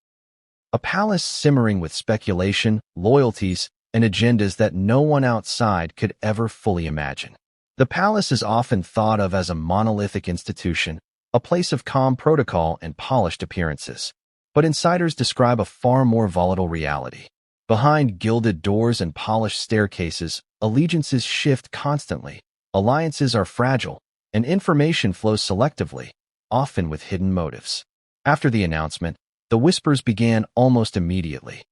A palace simmering with speculation, loyalties, and agendas that no one outside could ever fully imagine. The palace is often thought of as a monolithic institution, a place of calm protocol and polished appearances. But insiders describe a far more volatile reality. Behind gilded doors and polished staircases, allegiances shift constantly, alliances are fragile, and information flows selectively, often with hidden motives. After the announcement, the whispers began almost immediately.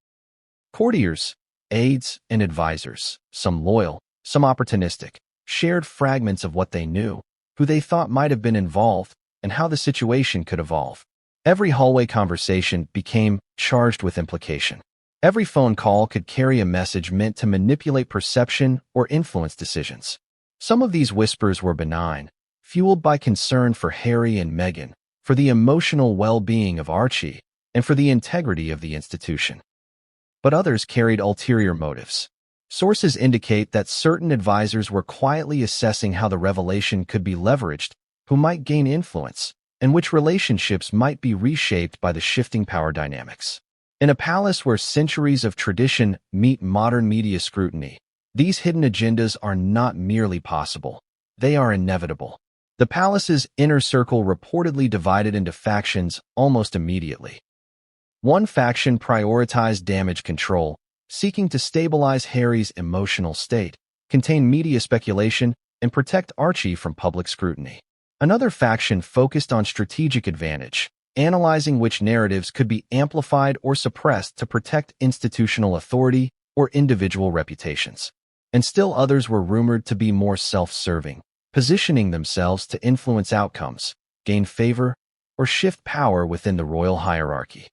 Courtiers, aides, and advisors, some loyal, some opportunistic, shared fragments of what they knew, who they thought might have been involved, and how the situation could evolve. Every hallway conversation became charged with implication. Every phone call could carry a message meant to manipulate perception or influence decisions. Some of these whispers were benign, fueled by concern for Harry and Meghan, for the emotional well-being of Archie, and for the integrity of the institution. But others carried ulterior motives. Sources indicate that certain advisors were quietly assessing how the revelation could be leveraged, who might gain influence, and which relationships might be reshaped by the shifting power dynamics. In a palace where centuries of tradition meet modern media scrutiny, these hidden agendas are not merely possible, they are inevitable. The palace's inner circle reportedly divided into factions almost immediately. One faction prioritized damage control, seeking to stabilize Harry's emotional state, contain media speculation, and protect Archie from public scrutiny. Another faction focused on strategic advantage, analyzing which narratives could be amplified or suppressed to protect institutional authority or individual reputations. And still others were rumored to be more self-serving, positioning themselves to influence outcomes, gain favor, or shift power within the royal hierarchy.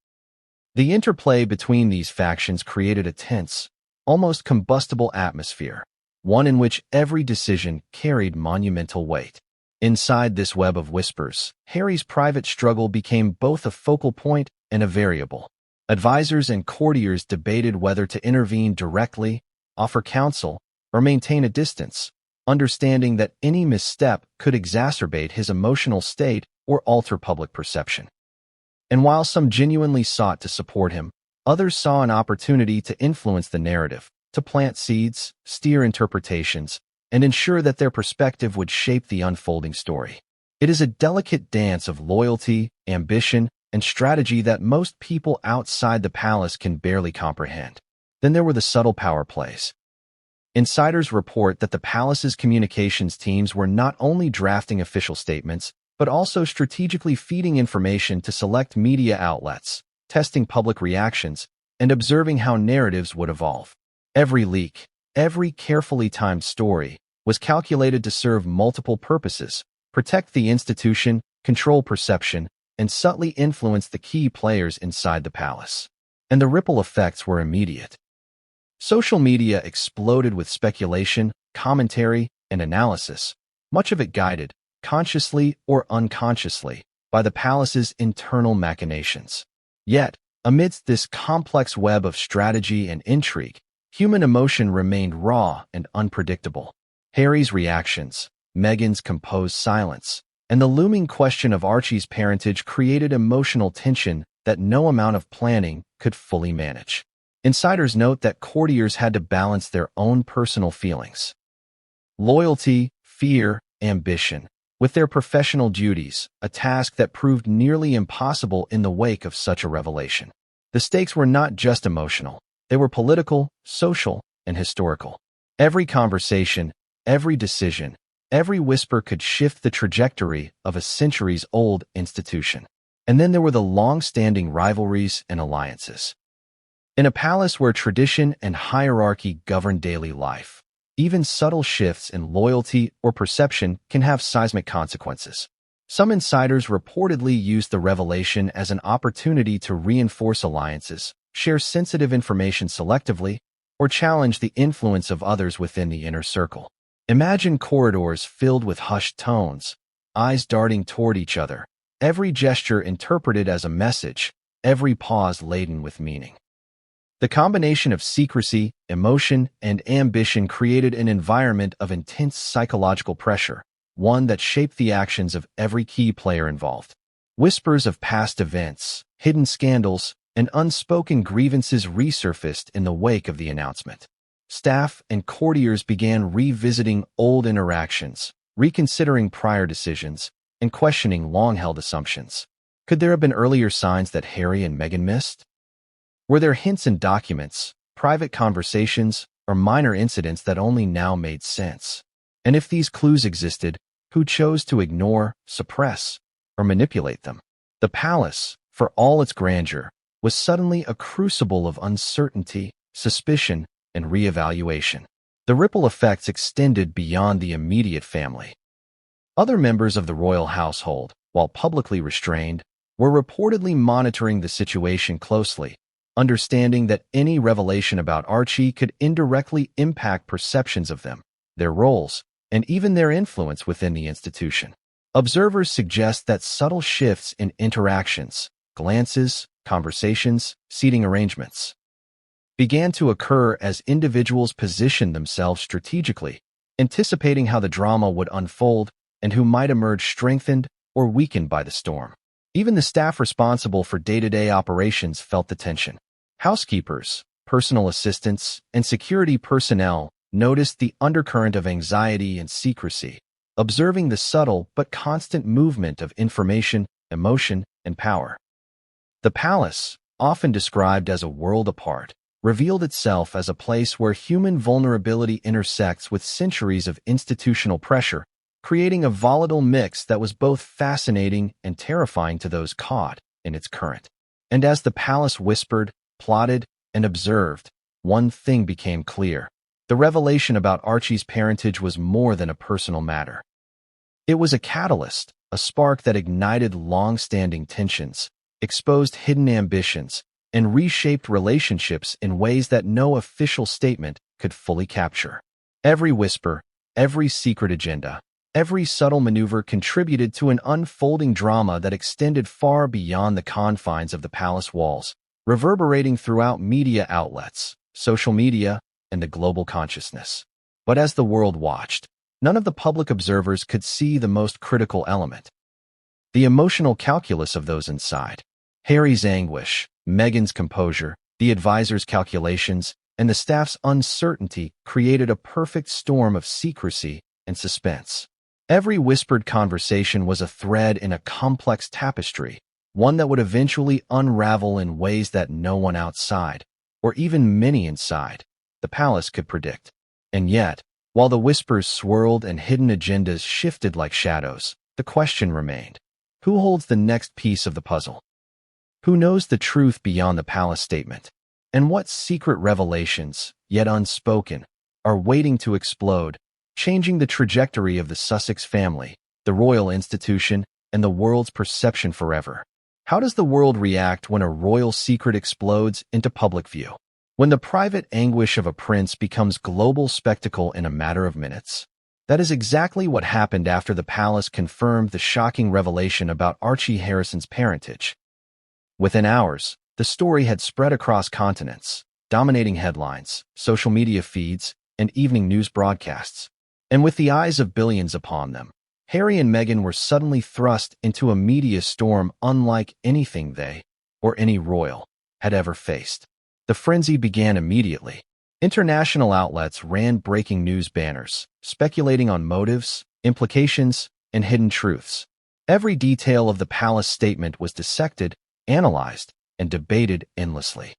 The interplay between these factions created a tense, almost combustible atmosphere, one in which every decision carried monumental weight. Inside this web of whispers, Harry's private struggle became both a focal point and a variable. Advisors and courtiers debated whether to intervene directly, offer counsel, or maintain a distance, understanding that any misstep could exacerbate his emotional state or alter public perception. And while some genuinely sought to support him, others saw an opportunity to influence the narrative, to plant seeds, steer interpretations, and ensure that their perspective would shape the unfolding story. It is a delicate dance of loyalty, ambition, and strategy that most people outside the palace can barely comprehend. Then there were the subtle power plays. Insiders report that the palace's communications teams were not only drafting official statements, but also strategically feeding information to select media outlets, testing public reactions, and observing how narratives would evolve. Every leak, every carefully timed story, was calculated to serve multiple purposes: protect the institution, control perception, and subtly influence the key players inside the palace. And the ripple effects were immediate. Social media exploded with speculation, commentary, and analysis, much of it guided, consciously or unconsciously, by the palace's internal machinations. Yet, amidst this complex web of strategy and intrigue, human emotion remained raw and unpredictable. Harry's reactions, Meghan's composed silence, and the looming question of Archie's parentage created emotional tension that no amount of planning could fully manage. Insiders note that courtiers had to balance their own personal feelings, loyalty, fear, ambition, with their professional duties, a task that proved nearly impossible in the wake of such a revelation. The stakes were not just emotional, they were political, social, and historical. Every conversation, every decision, every whisper could shift the trajectory of a centuries-old institution. And then there were the long-standing rivalries and alliances. In a palace where tradition and hierarchy govern daily life, even subtle shifts in loyalty or perception can have seismic consequences. Some insiders reportedly used the revelation as an opportunity to reinforce alliances, share sensitive information selectively, or challenge the influence of others within the inner circle. Imagine corridors filled with hushed tones, eyes darting toward each other, every gesture interpreted as a message, every pause laden with meaning. The combination of secrecy, emotion, and ambition created an environment of intense psychological pressure, one that shaped the actions of every key player involved. Whispers of past events, hidden scandals, and unspoken grievances resurfaced in the wake of the announcement. Staff and courtiers began revisiting old interactions, reconsidering prior decisions, and questioning long-held assumptions. Could there have been earlier signs that Harry and Meghan missed? Were there hints in documents, private conversations, or minor incidents that only now made sense? And if these clues existed, who chose to ignore, suppress, or manipulate them? The palace, for all its grandeur, was suddenly a crucible of uncertainty, suspicion, and reevaluation. The ripple effects extended beyond the immediate family. Other members of the royal household, while publicly restrained, were reportedly monitoring the situation closely, understanding that any revelation about Archie could indirectly impact perceptions of them, their roles, and even their influence within the institution. Observers suggest that subtle shifts in interactions, glances, conversations, seating arrangements, began to occur as individuals positioned themselves strategically, anticipating how the drama would unfold and who might emerge strengthened or weakened by the storm. Even the staff responsible for day-to-day operations felt the tension. Housekeepers, personal assistants, and security personnel noticed the undercurrent of anxiety and secrecy, observing the subtle but constant movement of information, emotion, and power. The palace, often described as a world apart, revealed itself as a place where human vulnerability intersects with centuries of institutional pressure, creating a volatile mix that was both fascinating and terrifying to those caught in its current. And as the palace whispered, plotted, and observed, one thing became clear. The revelation about Archie's parentage was more than a personal matter. It was a catalyst, a spark that ignited long-standing tensions, exposed hidden ambitions, and reshaped relationships in ways that no official statement could fully capture. Every whisper, every secret agenda, every subtle maneuver contributed to an unfolding drama that extended far beyond the confines of the palace walls, reverberating throughout media outlets, social media, and the global consciousness. But as the world watched, none of the public observers could see the most critical element: the emotional calculus of those inside. Harry's anguish, Meghan's composure, the advisor's calculations, and the staff's uncertainty created a perfect storm of secrecy and suspense. Every whispered conversation was a thread in a complex tapestry, one that would eventually unravel in ways that no one outside, or even many inside, the palace could predict. And yet, while the whispers swirled and hidden agendas shifted like shadows, the question remained: who holds the next piece of the puzzle? Who knows the truth beyond the palace statement? And what secret revelations, yet unspoken, are waiting to explode, changing the trajectory of the Sussex family, the royal institution, and the world's perception forever? How does the world react when a royal secret explodes into public view? When the private anguish of a prince becomes global spectacle in a matter of minutes. That is exactly what happened after the palace confirmed the shocking revelation about Archie Harrison's parentage. Within hours, the story had spread across continents, dominating headlines, social media feeds, and evening news broadcasts. And with the eyes of billions upon them, Harry and Meghan were suddenly thrust into a media storm unlike anything they, or any royal, had ever faced. The frenzy began immediately. International outlets ran breaking news banners, speculating on motives, implications, and hidden truths. Every detail of the palace statement was dissected, analyzed, and debated endlessly.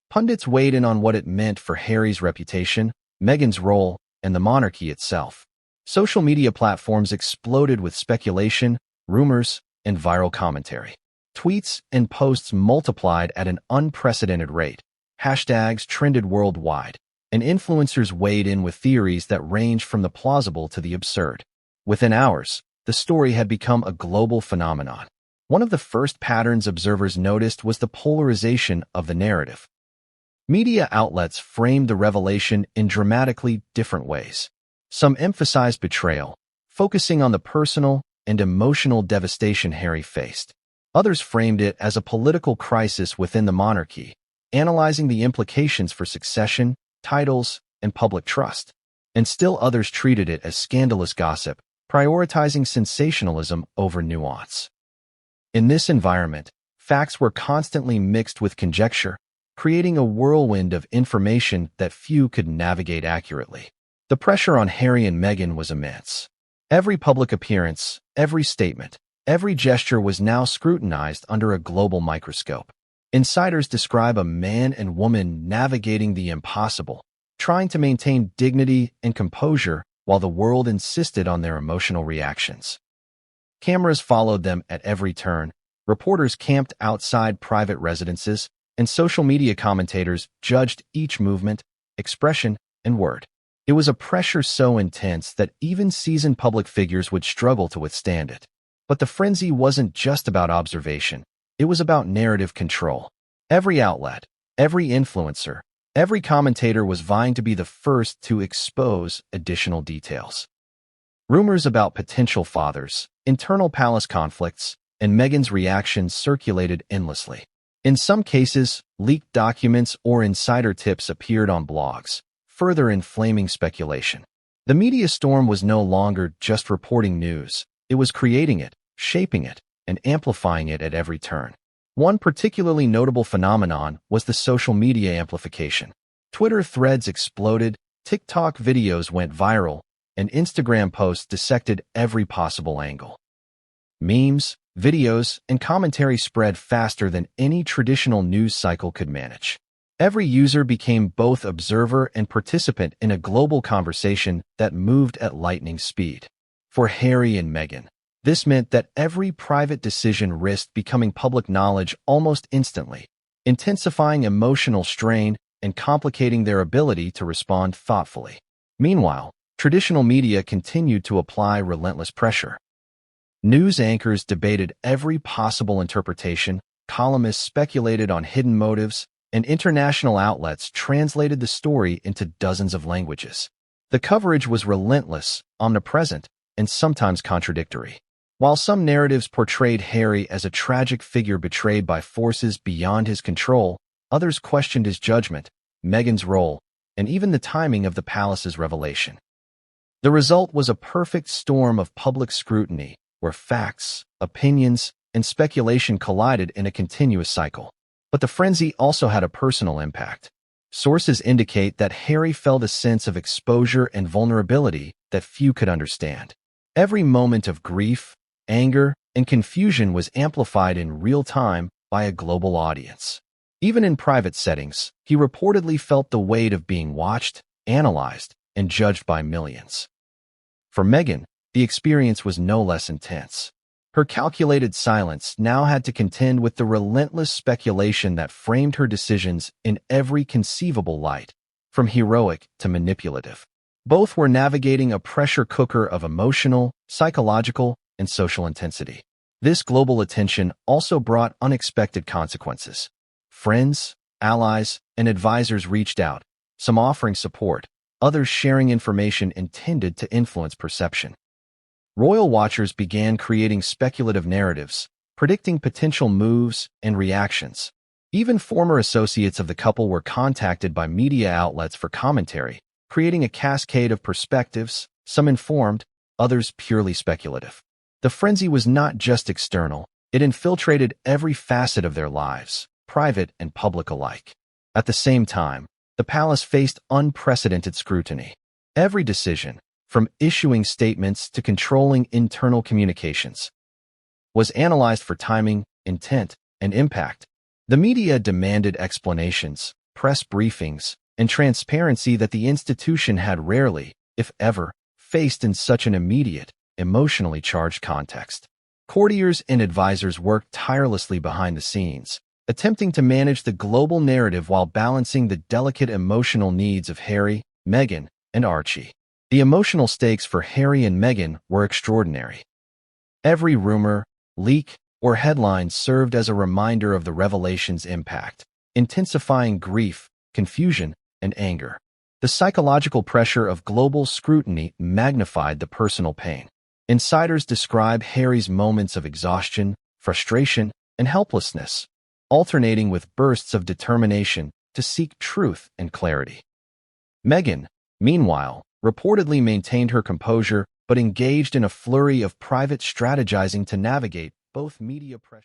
Pundits weighed in on what it meant for Harry's reputation, Meghan's role, and the monarchy itself. Social media platforms exploded with speculation, rumors, and viral commentary. Tweets and posts multiplied at an unprecedented rate. Hashtags trended worldwide, and influencers weighed in with theories that ranged from the plausible to the absurd. Within hours, the story had become a global phenomenon. One of the first patterns observers noticed was the polarization of the narrative. Media outlets framed the revelation in dramatically different ways. Some emphasized betrayal, focusing on the personal and emotional devastation Harry faced. Others framed it as a political crisis within the monarchy, analyzing the implications for succession, titles, and public trust. And still others treated it as scandalous gossip, prioritizing sensationalism over nuance. In this environment, facts were constantly mixed with conjecture, creating a whirlwind of information that few could navigate accurately. The pressure on Harry and Meghan was immense. Every public appearance, every statement, every gesture was now scrutinized under a global microscope. Insiders describe a man and woman navigating the impossible, trying to maintain dignity and composure while the world insisted on their emotional reactions. Cameras followed them at every turn, reporters camped outside private residences, and social media commentators judged each movement, expression, and word. It was a pressure so intense that even seasoned public figures would struggle to withstand it. But the frenzy wasn't just about observation. It was about narrative control. Every outlet, every influencer, every commentator was vying to be the first to expose additional details. Rumors about potential fathers, internal palace conflicts, and Meghan's reactions circulated endlessly. In some cases, leaked documents or insider tips appeared on blogs, further inflaming speculation. The media storm was no longer just reporting news. It was creating it, shaping it, and amplifying it at every turn. One particularly notable phenomenon was the social media amplification. Twitter threads exploded, TikTok videos went viral, and Instagram posts dissected every possible angle. Memes, videos, and commentary spread faster than any traditional news cycle could manage. Every user became both observer and participant in a global conversation that moved at lightning speed. For Harry and Meghan, this meant that every private decision risked becoming public knowledge almost instantly, intensifying emotional strain and complicating their ability to respond thoughtfully. Meanwhile, traditional media continued to apply relentless pressure. News anchors debated every possible interpretation, columnists speculated on hidden motives, and international outlets translated the story into dozens of languages. The coverage was relentless, omnipresent, and sometimes contradictory. While some narratives portrayed Harry as a tragic figure betrayed by forces beyond his control, others questioned his judgment, Meghan's role, and even the timing of the palace's revelation. The result was a perfect storm of public scrutiny, where facts, opinions, and speculation collided in a continuous cycle. But the frenzy also had a personal impact. Sources indicate that Harry felt a sense of exposure and vulnerability that few could understand. Every moment of grief, anger, and confusion was amplified in real time by a global audience. Even in private settings, he reportedly felt the weight of being watched, analyzed, and judged by millions. For Meghan, the experience was no less intense. Her calculated silence now had to contend with the relentless speculation that framed her decisions in every conceivable light, from heroic to manipulative. Both were navigating a pressure cooker of emotional, psychological, and social intensity. This global attention also brought unexpected consequences. Friends, Allies and advisors reached out, some offering support, others sharing information intended to influence perception. Royal watchers began creating speculative narratives, predicting potential moves and reactions. Even former associates of the couple were contacted by media outlets for commentary, creating a cascade of perspectives, some informed, others purely speculative. The frenzy was not just external, it infiltrated every facet of their lives, private and public alike. At the same time, the palace faced unprecedented scrutiny. Every decision, from issuing statements to controlling internal communications, was analyzed for timing, intent, and impact. The media demanded explanations, press briefings, and transparency that the institution had rarely, if ever, faced in such an immediate, emotionally charged context. Courtiers and advisors worked tirelessly behind the scenes, attempting to manage the global narrative while balancing the delicate emotional needs of Harry, Meghan, and Archie. The emotional stakes for Harry and Meghan were extraordinary. Every rumor, leak, or headline served as a reminder of the revelation's impact, intensifying grief, confusion, and anger. The psychological pressure of global scrutiny magnified the personal pain. Insiders describe Harry's moments of exhaustion, frustration, and helplessness, alternating with bursts of determination to seek truth and clarity. Meghan, meanwhile, reportedly maintained her composure but engaged in a flurry of private strategizing to navigate both media pressure